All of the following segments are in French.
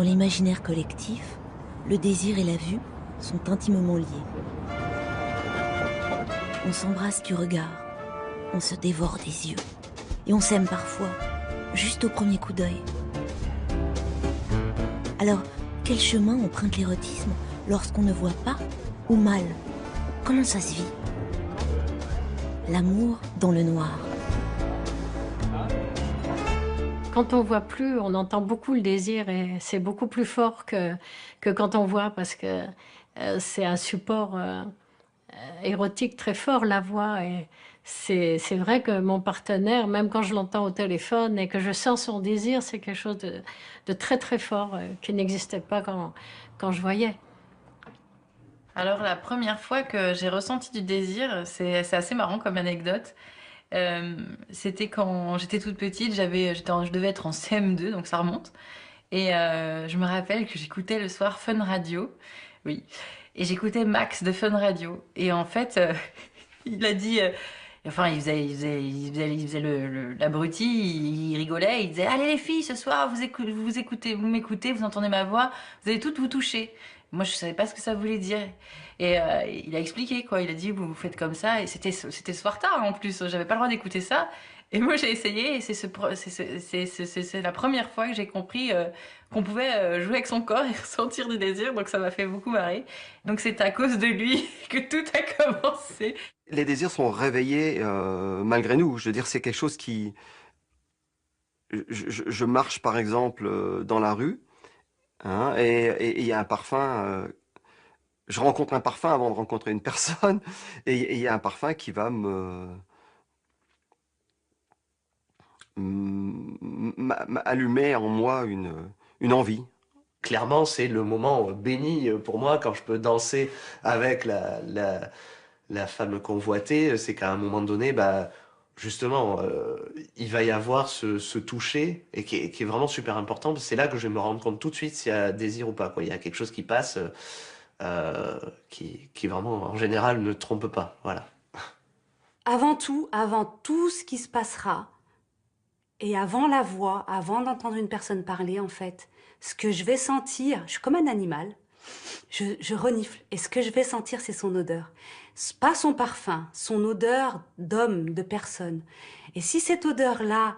Dans l'imaginaire collectif, le désir et la vue sont intimement liés. On s'embrasse du regard, on se dévore des yeux, et on s'aime parfois, juste au premier coup d'œil. Alors, quel chemin emprunte l'érotisme lorsqu'on ne voit pas ou mal? Comment ça se vit? L'amour dans le noir. Quand on voit plus, on entend beaucoup le désir et c'est beaucoup plus fort que quand on voit parce que c'est un support érotique très fort, la voix. Et c'est vrai que mon partenaire, même quand je l'entends au téléphone et que je sens son désir, c'est quelque chose de très très fort qui n'existait pas quand je voyais. Alors la première fois que j'ai ressenti du désir, c'est assez marrant comme anecdote. C'était quand j'étais toute petite, je devais être en CM2, donc ça remonte. Et je me rappelle que j'écoutais le soir Fun Radio, oui. Et j'écoutais Max de Fun Radio. Et en fait, il a dit, enfin il faisait l'abruti, il rigolait, il disait allez les filles, ce soir vous m'écoutez, vous entendez ma voix, vous allez toutes vous toucher. Moi je savais pas ce que ça voulait dire. Et il a expliqué quoi, il a dit vous faites comme ça et c'était le soir tard en plus, j'avais pas le droit d'écouter ça. Et moi j'ai essayé et c'est la première fois que j'ai compris qu'on pouvait jouer avec son corps et ressentir du désir, donc ça m'a fait beaucoup marrer. Donc c'est à cause de lui que tout a commencé. Les désirs sont réveillés malgré nous. Je veux dire, c'est quelque chose qui... Je marche par exemple dans la rue, hein, et il y a un parfum... je rencontre un parfum avant de rencontrer une personne, et il y a un parfum qui va allumer en moi une envie. Clairement, c'est le moment béni pour moi quand je peux danser avec la femme convoitée. C'est qu'à un moment donné, bah, justement, il va y avoir ce toucher et qui est vraiment super important. C'est là que je vais me rendre compte tout de suite s'il y a désir ou pas, quoi. Il y a quelque chose qui passe qui vraiment, en général, ne trompe pas. Voilà. Avant tout ce qui se passera, et avant la voix, avant d'entendre une personne parler, en fait, ce que je vais sentir, je suis comme un animal, je renifle, et ce que je vais sentir, c'est son odeur. Pas son parfum, son odeur d'homme, de personne. Et si cette odeur-là,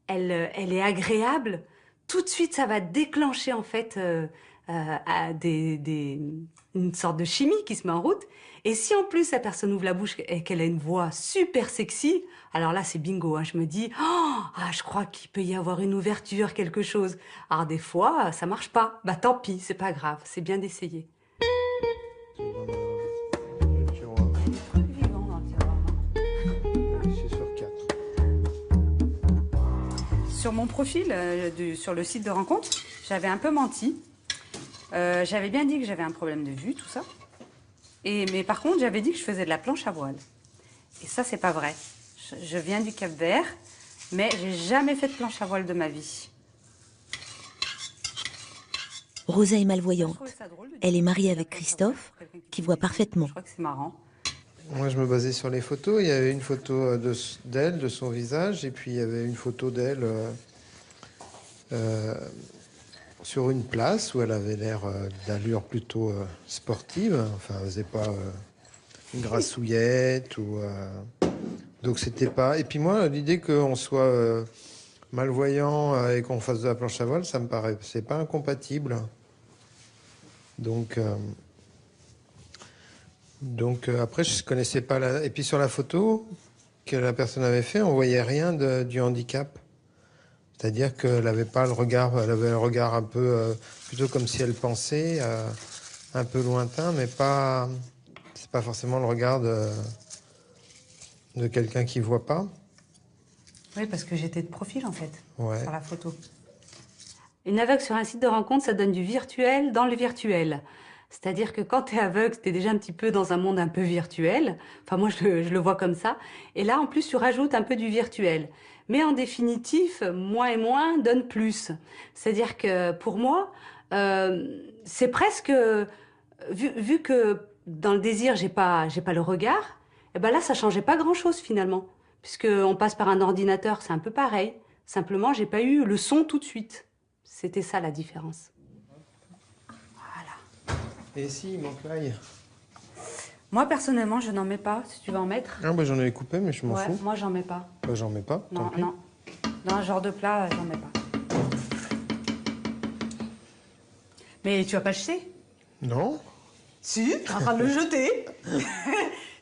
elle est agréable, tout de suite, ça va déclencher, en fait, une sorte de chimie qui se met en route. Et si en plus la personne ouvre la bouche et qu'elle a une voix super sexy, alors là c'est bingo, hein, je me dis oh, ah, je crois qu'il peut y avoir une ouverture, quelque chose. Alors des fois ça marche pas, bah tant pis, c'est pas grave, c'est bien d'essayer. Sur mon profil, sur le site de rencontre, j'avais un peu menti. J'avais bien dit que j'avais un problème de vue, tout ça. Mais par contre, j'avais dit que je faisais de la planche à voile. Et ça, c'est pas vrai. Je viens du Cap-Vert, mais j'ai jamais fait de planche à voile de ma vie. Rosa est malvoyante. Elle est mariée avec Christophe, qui voit parfaitement. Je crois que c'est marrant. Moi, je me basais sur les photos. Il y avait une photo d'elle, de son visage, et puis il y avait une photo d'elle sur une place où elle avait l'air d'allure plutôt sportive. Enfin, elle faisait pas une grassouillette ou. Donc c'était pas. Et puis moi, l'idée qu'on soit malvoyant et qu'on fasse de la planche à voile, ça me paraît, c'est pas incompatible. Donc après, je connaissais pas la. Et puis sur la photo que la personne avait fait, on voyait rien du handicap. C'est-à-dire qu'elle avait pas le regard, elle avait un regard un peu plutôt comme si elle pensait, un peu lointain, mais pas. C'est pas forcément le regard de quelqu'un qui voit pas. Oui, parce que j'étais de profil en fait, Ouais. sur la photo. Une aveugle sur un site de rencontre, ça donne du virtuel dans le virtuel. C'est-à-dire que quand t'es aveugle, t'es déjà un petit peu dans un monde un peu virtuel. Enfin, moi, je le vois comme ça. Et là, en plus, tu rajoutes un peu du virtuel. Mais en définitive, moins et moins donne plus. C'est-à-dire que pour moi, c'est presque... Vu que dans le désir, j'ai pas le regard, et ben là, ça changeait pas grand-chose finalement. Puisqu'on passe par un ordinateur, c'est un peu pareil. Simplement, j'ai pas eu le son tout de suite. C'était ça la différence. Et si, il manque l'ail. Moi, personnellement, je n'en mets pas, si tu veux en mettre. Ah, bah j'en avais coupé, mais je m'en fous. Moi, j'en mets pas. Bah, j'en mets pas, tant Non, pis. non. Dans un genre de plat, j'en mets pas. Mais tu vas pas le jeter? Non. Si, tu es en train de le jeter.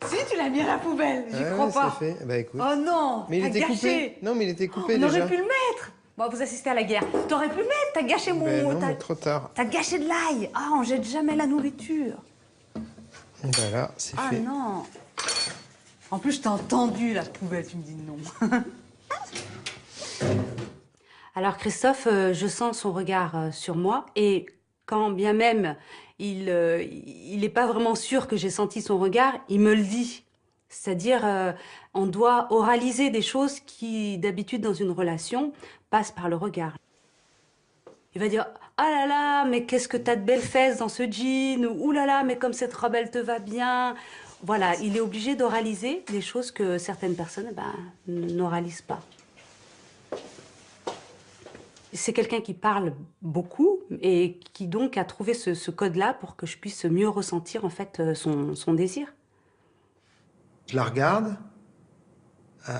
Si, tu l'as mis à la poubelle, j'y crois pas. C'est fait. Bah écoute. Oh non, Mais il t'as était gâché. coupé. Non, mais il était coupé On déjà. aurait pu le mettre. Bon, vous assistez à la guerre. T'aurais pu le mettre, t'as gâché mon... Ben non, t'as- mais trop tard. T'as gâché de l'ail. Ah, on jette jamais la nourriture. Voilà, c'est Ah fait. non. En plus, je t'ai entendu, la poubelle, tu me dis non. Alors Christophe, je sens son regard sur moi et quand bien même il n'est pas vraiment sûr que j'ai senti son regard, il me le dit. C'est-à-dire, on doit oraliser des choses qui, d'habitude, dans une relation, passent par le regard. Il va dire « Ah là là, mais qu'est-ce que t'as de belles fesses dans ce jean » ou « Ouh là là, mais comme cette robe, elle te va bien ». Voilà, il est obligé d'oraliser des choses que certaines personnes n'oralisent pas. C'est quelqu'un qui parle beaucoup et qui donc a trouvé ce code-là pour que je puisse mieux ressentir en fait son désir. Je la regarde,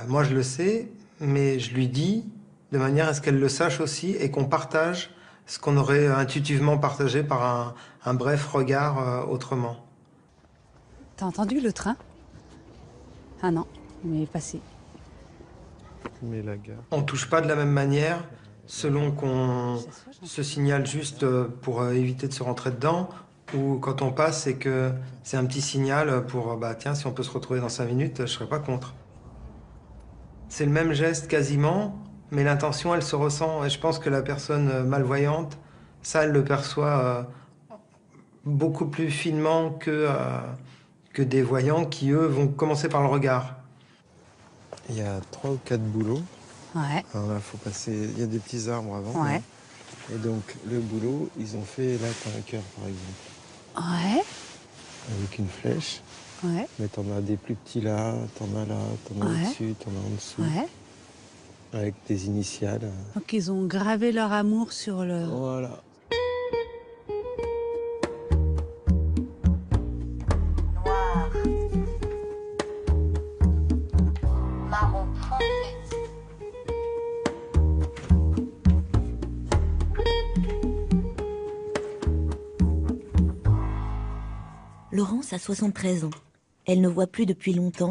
moi je le sais, mais je lui dis de manière à ce qu'elle le sache aussi et qu'on partage ce qu'on aurait intuitivement partagé par un bref regard autrement. T'as entendu le train? Ah non, il est passé. Mais la gare. On touche pas de la même manière selon qu'on se signale juste pour éviter de se rentrer dedans ou quand on passe c'est que c'est un petit signal pour bah tiens si on peut se retrouver dans 5 minutes je serais pas contre. C'est le même geste quasiment mais l'intention elle se ressent et je pense que la personne malvoyante ça elle le perçoit beaucoup plus finement que des voyants qui eux vont commencer par le regard. Il y a 3 ou 4 boulots. Ouais. Alors là, faut passer. Il y a des petits arbres avant. Ouais. Là. Et donc, le boulot, ils ont fait là, t'as un cœur, par exemple. Ouais. Avec une flèche. Ouais. Mais t'en as des plus petits là, t'en as au-dessus, t'en as en dessous. Ouais. Avec des initiales. Donc ils ont gravé leur amour sur le... Voilà. Laurence a 73 ans. Elle ne voit plus depuis longtemps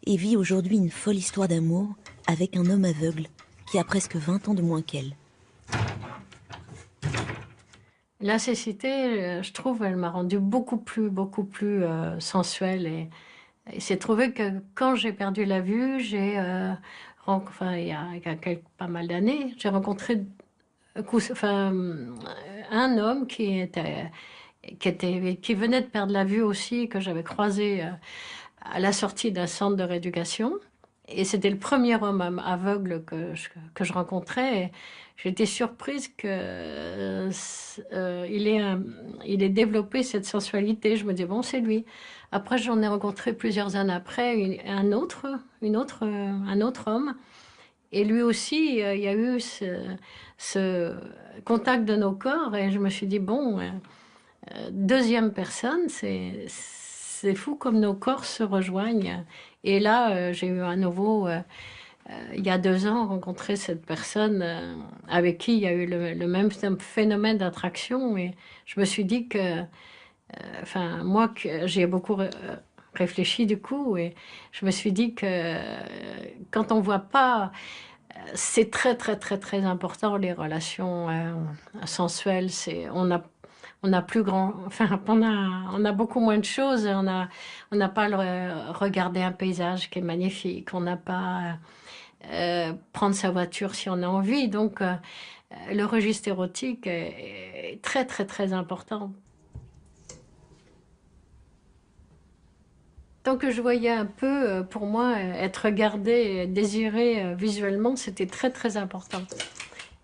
et vit aujourd'hui une folle histoire d'amour avec un homme aveugle qui a presque 20 ans de moins qu'elle. La cécité, je trouve, elle m'a rendue beaucoup plus sensuelle. Et il s'est trouvé que quand j'ai perdu la vue, il y a pas mal d'années, j'ai rencontré un homme qui venait de perdre la vue aussi, que j'avais croisé à la sortie d'un centre de rééducation. Et c'était le premier homme aveugle que je rencontrais. Et j'étais surprise qu'il ait développé cette sensualité. Je me dis, bon, c'est lui. Après, j'en ai rencontré plusieurs années après un autre homme. Et lui aussi, il y a eu ce contact de nos corps. Et je me suis dit, bon, deuxième personne, c'est fou comme nos corps se rejoignent. Et là, j'ai eu à nouveau, il y a 2 ans, rencontré cette personne avec qui il y a eu le même phénomène d'attraction. Et je me suis dit que, moi, j'ai beaucoup réfléchi du coup, et je me suis dit que quand on voit pas, c'est très, très, très, très important, les relations sensuelles. On a plus grand, on a beaucoup moins de choses. On n'a pas regarder un paysage qui est magnifique. On n'a pas prendre sa voiture si on a envie. Donc, le registre érotique est très, très, très important. Tant que je voyais un peu, pour moi, être regardée, désirée visuellement, c'était très, très important.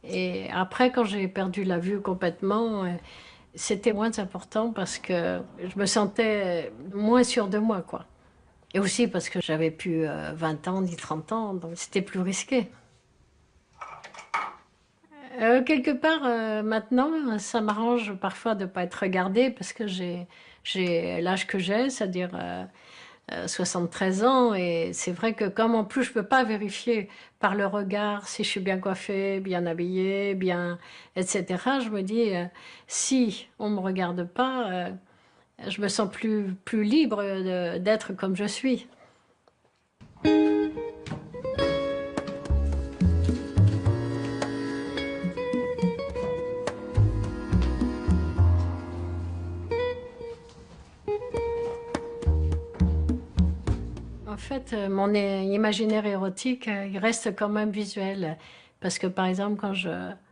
Et après, quand j'ai perdu la vue complètement, c'était moins important parce que je me sentais moins sûre de moi, quoi. Et aussi parce que j'avais plus 20 ans ni 30 ans, donc c'était plus risqué. Quelque part, maintenant, ça m'arrange parfois de ne pas être regardée parce que j'ai l'âge que j'ai, c'est-à-dire 73 ans. Et c'est vrai que comme en plus je ne peux pas vérifier par le regard si je suis bien coiffée, bien habillée, bien, etc., je me dis, si on ne me regarde pas, je me sens plus libre d'être comme je suis. En fait, mon imaginaire érotique, il reste quand même visuel. Parce que, par exemple, quand je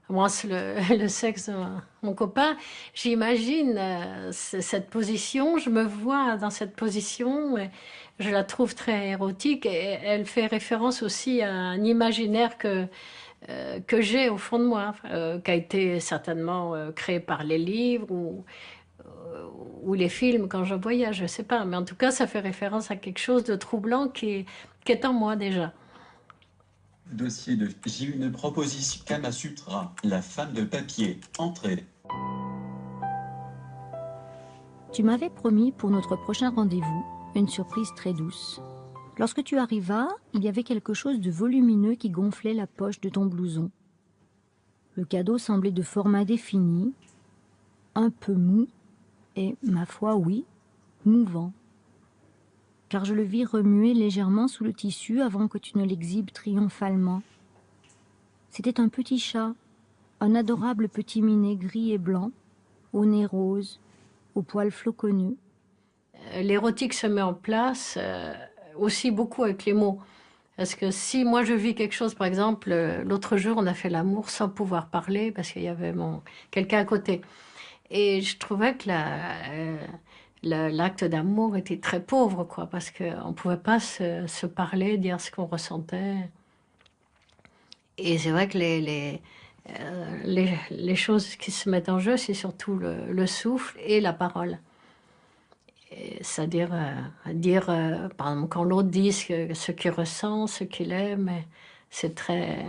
commence le sexe de mon copain, j'imagine cette position, je me vois dans cette position, et je la trouve très érotique. Et elle fait référence aussi à un imaginaire que j'ai au fond de moi, qui a été certainement créé par les livres ou les films quand je voyage, je sais pas. Mais en tout cas, ça fait référence à quelque chose de troublant qui est en moi déjà. Dossier de... J'ai une proposition. Kama Sutra, la femme de papier. Entrez. Tu m'avais promis pour notre prochain rendez-vous une surprise très douce. Lorsque tu arrivas, il y avait quelque chose de volumineux qui gonflait la poche de ton blouson. Le cadeau semblait de format défini, un peu mou, et, ma foi, oui, mouvant. Car je le vis remuer légèrement sous le tissu avant que tu ne l'exhibes triomphalement. C'était un petit chat, un adorable petit minet gris et blanc, au nez rose, aux poils floconneux. L'érotique se met en place aussi beaucoup avec les mots. Parce que si moi je vis quelque chose, par exemple, l'autre jour on a fait l'amour sans pouvoir parler parce qu'il y avait quelqu'un à côté. Et je trouvais que l'acte d'amour était très pauvre, quoi, parce qu'on ne pouvait pas se parler, dire ce qu'on ressentait. Et c'est vrai que les choses qui se mettent en jeu, c'est surtout le souffle et la parole. C'est-à-dire dire, par exemple, quand l'autre dit ce qu'il ressent, ce qu'il aime, c'est très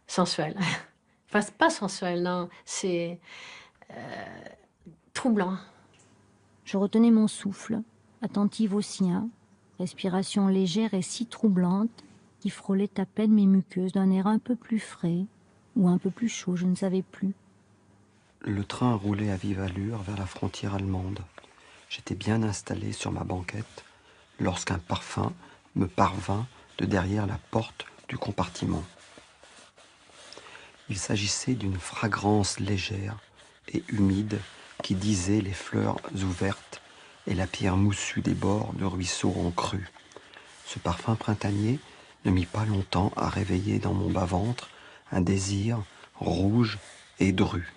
sensuel. Enfin, pas sensuel, non, c'est troublant. Je retenais mon souffle, attentive au sien, respiration légère et si troublante qui frôlait à peine mes muqueuses d'un air un peu plus frais ou un peu plus chaud, je ne savais plus. Le train roulait à vive allure vers la frontière allemande. J'étais bien installé sur ma banquette lorsqu'un parfum me parvint de derrière la porte du compartiment. Il s'agissait d'une fragrance légère et humide qui disait les fleurs ouvertes et la pierre moussue des bords de ruisseaux en crue. Ce parfum printanier ne mit pas longtemps à réveiller dans mon bas-ventre un désir rouge et dru.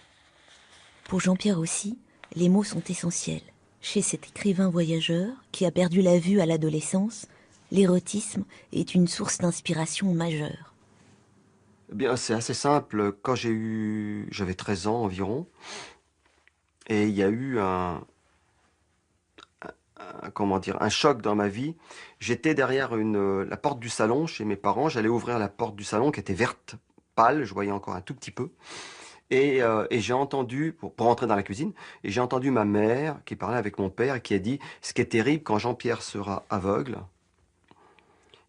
Pour Jean-Pierre aussi, les mots sont essentiels. Chez cet écrivain voyageur qui a perdu la vue à l'adolescence, l'érotisme est une source d'inspiration majeure. Eh bien, c'est assez simple. Quand j'avais 13 ans environ, et il y a eu un choc dans ma vie. J'étais derrière la porte du salon chez mes parents. J'allais ouvrir la porte du salon qui était verte, pâle. Je voyais encore un tout petit peu. Et j'ai entendu, pour rentrer dans la cuisine, et j'ai entendu ma mère qui parlait avec mon père et qui a dit « Ce qui est terrible, quand Jean-Pierre sera aveugle,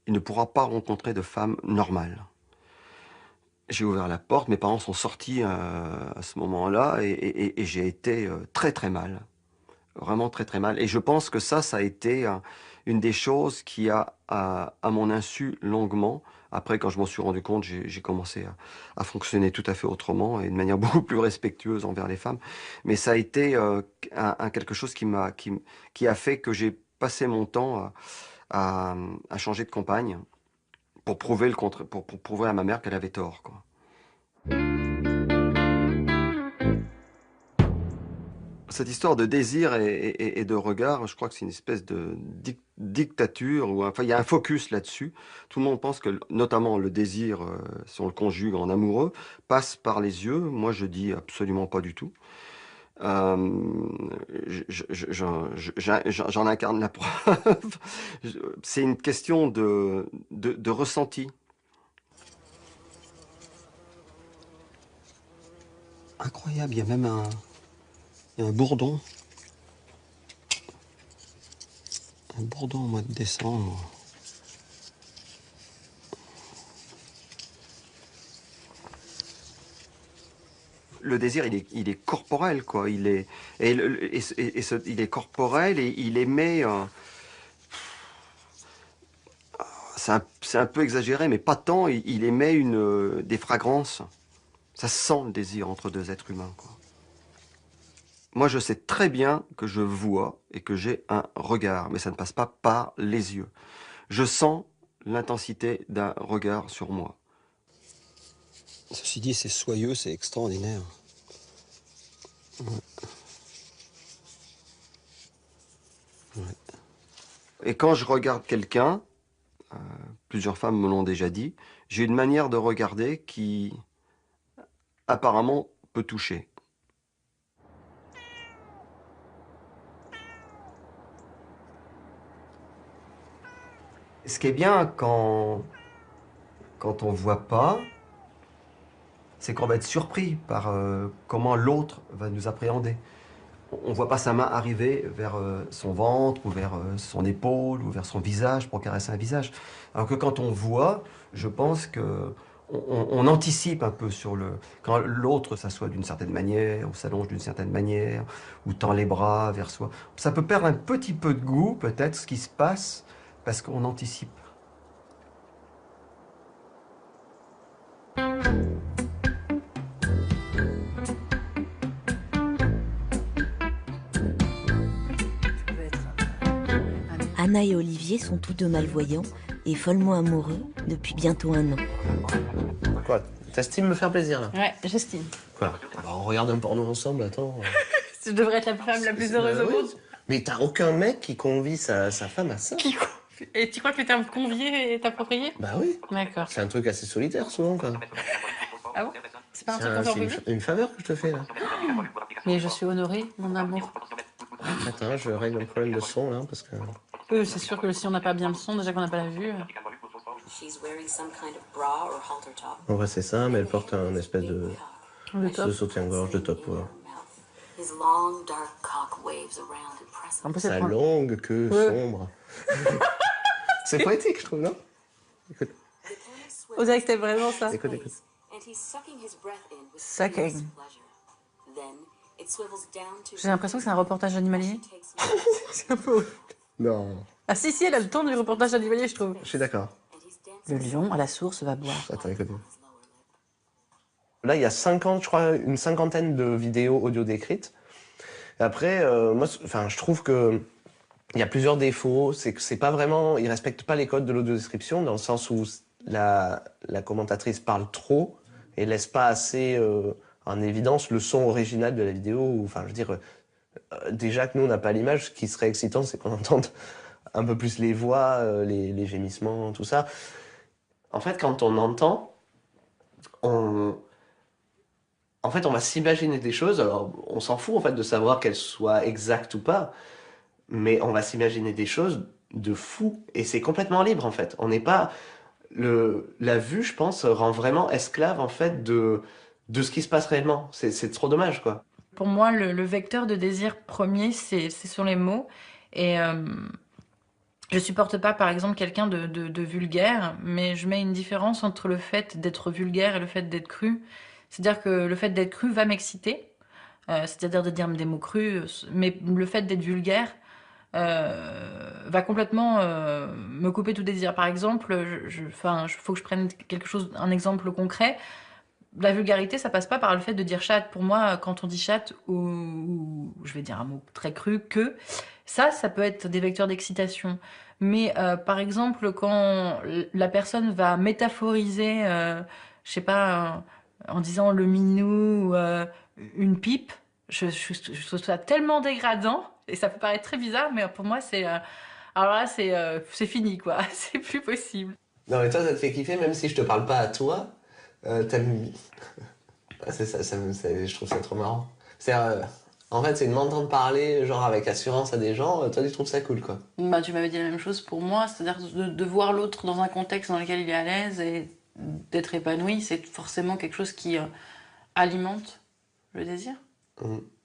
il ne pourra pas rencontrer de femme normale. » J'ai ouvert la porte, mes parents sont sortis à ce moment-là et j'ai été très très mal. Vraiment très très mal. Et je pense que ça a été une des choses qui a, à mon insu, longuement, après quand je m'en suis rendu compte, j'ai commencé à fonctionner tout à fait autrement et de manière beaucoup plus respectueuse envers les femmes. Mais ça a été quelque chose qui a fait que j'ai passé mon temps à changer de compagne pour prouver pour prouver à ma mère qu'elle avait tort, quoi. Cette histoire de désir et de regard, je crois que c'est une espèce de dictature, enfin il y a un focus là-dessus. Tout le monde pense que, notamment le désir, si on le conjugue en amoureux, passe par les yeux. Moi je dis absolument pas du tout. J'en incarne la preuve. C'est une question de ressenti. incroyable, il y a même il y a un bourdon. Un bourdon au mois de décembre. Le désir, il est corporel, quoi. Il est, il est corporel et il émet. C'est un peu exagéré, mais pas tant. Il émet des fragrances. Ça sent le désir entre deux êtres humains, quoi. Moi, je sais très bien que je vois et que j'ai un regard, mais ça ne passe pas par les yeux. Je sens l'intensité d'un regard sur moi. Ceci dit, c'est soyeux, c'est extraordinaire. Ouais. Ouais. Et quand je regarde quelqu'un, plusieurs femmes me l'ont déjà dit, j'ai une manière de regarder qui, apparemment, peut toucher. Ce qui est bien quand on voit pas, c'est qu'on va être surpris par comment l'autre va nous appréhender. On voit pas sa main arriver vers son ventre, ou vers son épaule, ou vers son visage pour caresser un visage. Alors que quand on voit, je pense que on anticipe un peu sur quand l'autre s'assoit d'une certaine manière, ou s'allonge d'une certaine manière, ou tend les bras vers soi. Ça peut perdre un petit peu de goût, peut-être, ce qui se passe, parce qu'on anticipe. Anna et Olivier sont tous deux malvoyants et follement amoureux depuis bientôt 1 an. Quoi? T'estimes me faire plaisir, là? Ouais, j'estime. Quoi? Bah, on regarde un porno ensemble, attends. Je devrais être la femme la plus heureuse au monde. Mais t'as aucun mec qui convie sa femme à ça? Et tu crois que le terme convier est approprié? Bah oui. D'accord. C'est un truc assez solitaire, souvent, quoi. Ah bon? C'est pas un truc qu'on fait en public? C'est une faveur que je te fais, là. Mais je suis honorée, mon amour. Attends, je règle un problème de son, là, parce que... C'est sûr que si on n'a pas bien le son, déjà qu'on n'a pas la vue... En vrai, c'est ça, mais elle porte un espèce de soutien-gorge, de top, ouais. En plus, Sa longue queue sombre. C'est poétique, je trouve, non? Écoute. On dirait que c'était vraiment ça. Écoute. Sucking. J'ai l'impression que c'est un reportage animalier. C'est un peu... Non. Ah si, elle a le ton du reportage animalier, je trouve. Je suis d'accord. Le lion à la source va boire. Attends, écoute. Là, il y a 50, je crois, une cinquantaine de vidéos audio décrites. Après, moi, enfin, je trouve que il y a plusieurs défauts. C'est que c'est pas vraiment, ils respectent pas les codes de l'audiodescription dans le sens où la commentatrice parle trop et laisse pas assez en évidence le son original de la vidéo. Enfin, je veux dire, déjà que nous on n'a pas l'image, ce qui serait excitant, c'est qu'on entende un peu plus les voix, les gémissements, tout ça. En fait, quand on entend, on va s'imaginer des choses. Alors, on s'en fout en fait de savoir qu'elles soient exactes ou pas, mais on va s'imaginer des choses de fou. Et c'est complètement libre en fait. On n'est pas la vue, je pense, rend vraiment esclave en fait de ce qui se passe réellement. C'est trop dommage, quoi. Pour moi, le vecteur de désir premier, c'est sur les mots. Et je supporte pas, par exemple, quelqu'un de vulgaire, mais je mets une différence entre le fait d'être vulgaire et le fait d'être cru. C'est-à-dire que le fait d'être cru va m'exciter, c'est-à-dire de dire des mots crus, mais le fait d'être vulgaire va complètement me couper tout désir. Par exemple, faut que je prenne un exemple concret. La vulgarité, ça passe pas par le fait de dire chatte. Pour moi, quand on dit chatte, ou je vais dire un mot très cru, ça peut être des vecteurs d'excitation. Mais par exemple, quand la personne va métaphoriser, je sais pas, en disant le minou, une pipe, je trouve ça tellement dégradant, et ça peut paraître très bizarre, mais pour moi, alors là, c'est fini, quoi. C'est plus possible. Non, mais toi, ça te fait kiffer, même si je te parle pas à toi. T'aimes... C'est ça, je trouve ça trop marrant. En fait, c'est de m'entendre parler genre avec assurance à des gens, toi tu trouves ça cool, quoi. Bah, tu m'avais dit la même chose pour moi, c'est-à-dire de voir l'autre dans un contexte dans lequel il est à l'aise et d'être épanoui, c'est forcément quelque chose qui alimente le désir.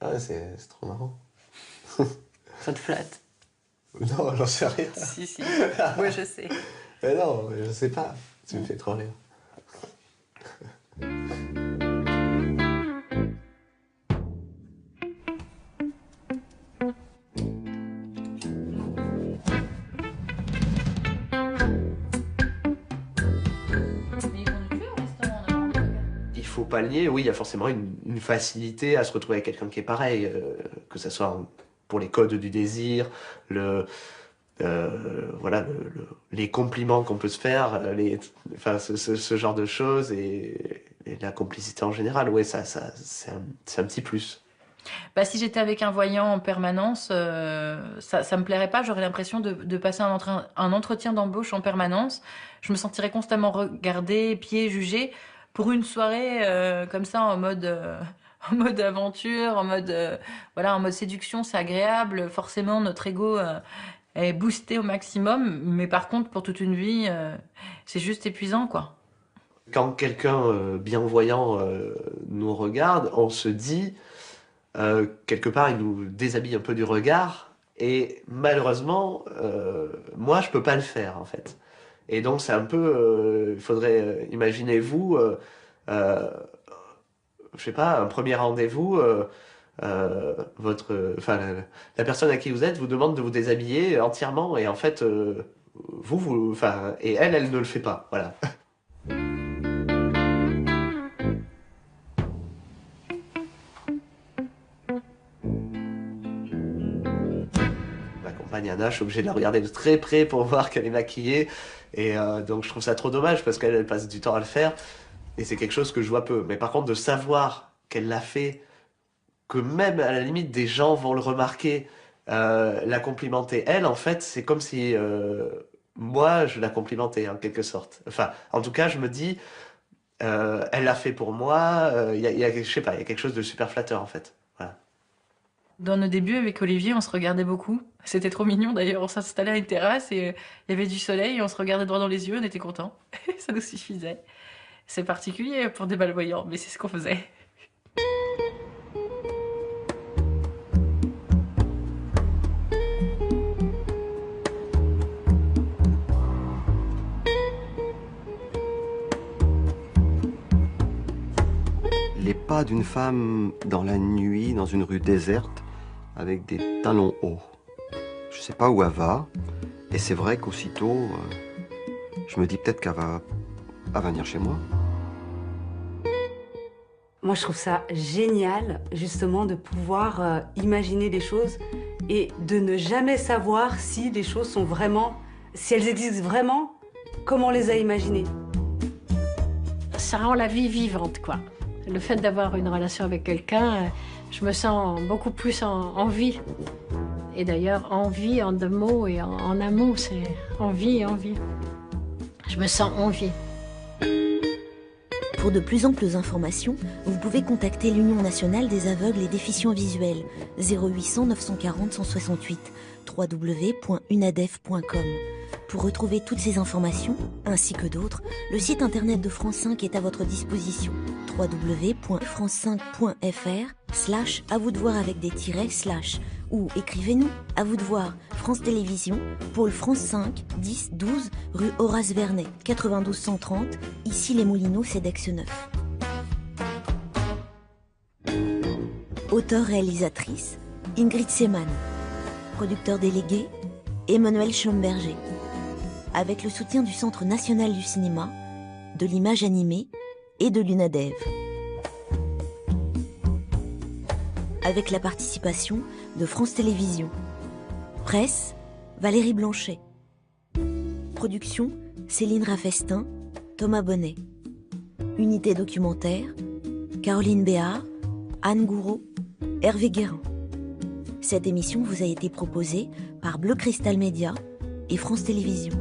Ah, c'est trop marrant. Ça te flatte? Non, j'en sais rien. Si. Moi, je sais. Mais non, je sais pas. Tu me fais trop rire. Il faut pas le nier, oui, il y a forcément une facilité à se retrouver avec quelqu'un qui est pareil, que ce soit pour les codes du désir, les compliments qu'on peut se faire, ce genre de choses et la complicité en général, ouais, c'est un petit plus. Bah, si j'étais avec un voyant en permanence, ça me plairait pas. J'aurais l'impression de passer un entretien d'embauche en permanence. Je me sentirais constamment regardée, épiée, jugée pour une soirée comme ça en mode aventure, en mode séduction. C'est agréable. Forcément, notre ego est boosté au maximum. Mais par contre, pour toute une vie, c'est juste épuisant, quoi. Quand quelqu'un bienvoyant nous regarde, on se dit quelque part, il nous déshabille un peu du regard, et malheureusement, moi, je peux pas le faire, en fait. Et donc, c'est un peu, il faudrait, imaginez-vous, je sais pas, un premier rendez-vous, la personne à qui vous êtes vous demande de vous déshabiller entièrement, et en fait, et elle ne le fait pas, voilà. Anna, je suis obligé de la regarder de très près pour voir qu'elle est maquillée, et donc je trouve ça trop dommage parce qu'elle passe du temps à le faire et c'est quelque chose que je vois peu. Mais par contre, de savoir qu'elle l'a fait, que même à la limite des gens vont le remarquer, la complimenter elle, en fait, c'est comme si moi je la complimentais en quelque sorte. Enfin, en tout cas, je me dis, elle l'a fait pour moi. Je sais pas, il y a quelque chose de super flatteur en fait. Voilà. Dans nos débuts avec Olivier, on se regardait beaucoup. C'était trop mignon d'ailleurs, on s'installait à une terrasse et il y avait du soleil et on se regardait droit dans les yeux, on était contents. Ça nous suffisait. C'est particulier pour des malvoyants, mais c'est ce qu'on faisait. Les pas d'une femme dans la nuit, dans une rue déserte, avec des talons hauts. Je sais pas où elle va, et c'est vrai qu'aussitôt, je me dis peut-être qu'elle va venir chez moi. Moi, je trouve ça génial, justement, de pouvoir imaginer des choses et de ne jamais savoir si les choses sont vraiment, si elles existent vraiment, comme on les a imaginées. Ça rend la vie vivante, quoi. Le fait d'avoir une relation avec quelqu'un, je me sens beaucoup plus en vie. Et d'ailleurs, envie en deux mots et en un mot, c'est envie et envie. Je me sens en vie. Pour de plus amples informations, vous pouvez contacter l'Union nationale des aveugles et déficients visuels 0800 940 168 www.unadef.com. Pour retrouver toutes ces informations, ainsi que d'autres, le site internet de France 5 est à votre disposition. www.france5.fr/à vous de voir avec des / ou écrivez-nous à vous de voir France Télévisions, pôle France 5, 10 12 rue Horace Vernet, 92 130, ici les Moulineaux, Cedex 9. Auteur-réalisatrice, Ingrid Seemann. Producteur délégué, Emmanuel Schlumberger. Avec le soutien du Centre national du cinéma, de l'image animée et de l'UNADEV. Avec la participation de France Télévisions. Presse, Valérie Blanchet. Production, Céline Raffestin, Thomas Bonnet. Unité documentaire, Caroline Béard, Anne Gouraud, Hervé Guérin. Cette émission vous a été proposée par Bleu Cristal Média et France Télévisions.